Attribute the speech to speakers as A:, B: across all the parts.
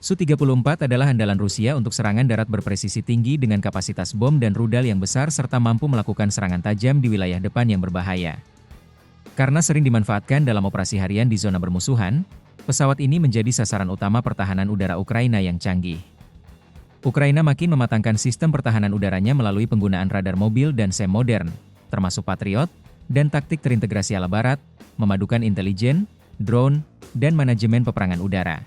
A: Su-34 adalah andalan Rusia untuk serangan darat berpresisi tinggi dengan kapasitas bom dan rudal yang besar serta mampu melakukan serangan tajam di wilayah depan yang berbahaya. Karena sering dimanfaatkan dalam operasi harian di zona bermusuhan, pesawat ini menjadi sasaran utama pertahanan udara Ukraina yang canggih. Ukraina makin mematangkan sistem pertahanan udaranya melalui penggunaan radar mobil dan SAM modern, termasuk Patriot, dan taktik terintegrasi ala barat, memadukan intelijen, drone, dan manajemen peperangan udara.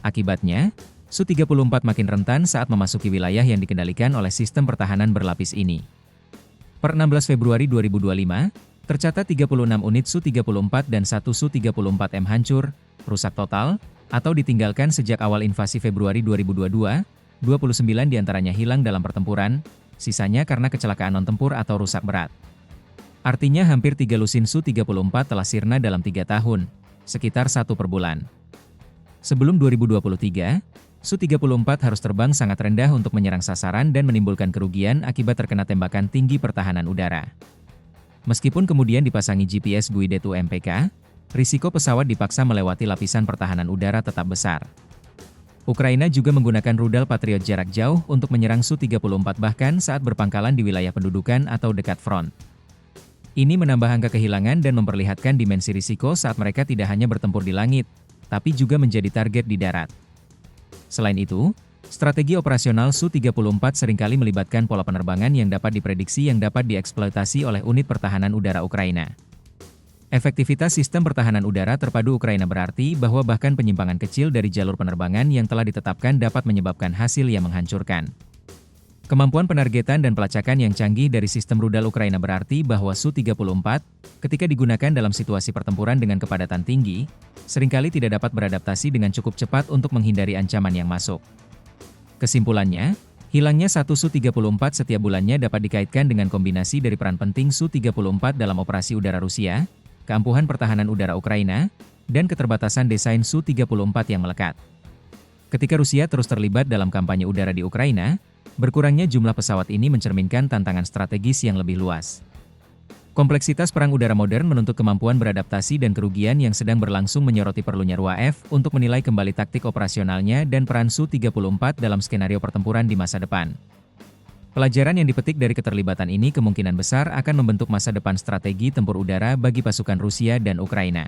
A: Akibatnya, Su-34 makin rentan saat memasuki wilayah yang dikendalikan oleh sistem pertahanan berlapis ini. Per 16 Februari 2025, tercatat 36 unit Su-34 dan 1 Su-34M hancur, rusak total, atau ditinggalkan sejak awal invasi Februari 2022, 29 diantaranya hilang dalam pertempuran, sisanya karena kecelakaan non-tempur atau rusak berat. Artinya hampir 3 lusin Su-34 telah sirna dalam 3 tahun, sekitar 1 per bulan. Sebelum 2023, Su-34 harus terbang sangat rendah untuk menyerang sasaran dan menimbulkan kerugian akibat terkena tembakan tinggi pertahanan udara. Meskipun kemudian dipasangi GPS Guided UMPK, risiko pesawat dipaksa melewati lapisan pertahanan udara tetap besar. Ukraina juga menggunakan rudal Patriot jarak jauh untuk menyerang Su-34 bahkan saat berpangkalan di wilayah pendudukan atau dekat front. Ini menambah angka kehilangan dan memperlihatkan dimensi risiko saat mereka tidak hanya bertempur di langit, tapi juga menjadi target di darat. Selain itu, strategi operasional Su-34 seringkali melibatkan pola penerbangan yang dapat diprediksi yang dapat dieksploitasi oleh unit pertahanan udara Ukraina. Efektivitas sistem pertahanan udara terpadu Ukraina berarti bahwa bahkan penyimpangan kecil dari jalur penerbangan yang telah ditetapkan dapat menyebabkan hasil yang menghancurkan. Kemampuan penargetan dan pelacakan yang canggih dari sistem rudal Ukraina berarti bahwa Su-34, ketika digunakan dalam situasi pertempuran dengan kepadatan tinggi, seringkali tidak dapat beradaptasi dengan cukup cepat untuk menghindari ancaman yang masuk. Kesimpulannya, hilangnya satu Su-34 setiap bulannya dapat dikaitkan dengan kombinasi dari peran penting Su-34 dalam operasi udara Rusia, keampuhan pertahanan udara Ukraina, dan keterbatasan desain Su-34 yang melekat. Ketika Rusia terus terlibat dalam kampanye udara di Ukraina, berkurangnya jumlah pesawat ini mencerminkan tantangan strategis yang lebih luas. Kompleksitas perang udara modern menuntut kemampuan beradaptasi dan kerugian yang sedang berlangsung menyoroti perlunya RUAF untuk menilai kembali taktik operasionalnya dan peran Su-34 dalam skenario pertempuran di masa depan. Pelajaran yang dipetik dari keterlibatan ini kemungkinan besar akan membentuk masa depan strategi tempur udara bagi pasukan Rusia dan Ukraina.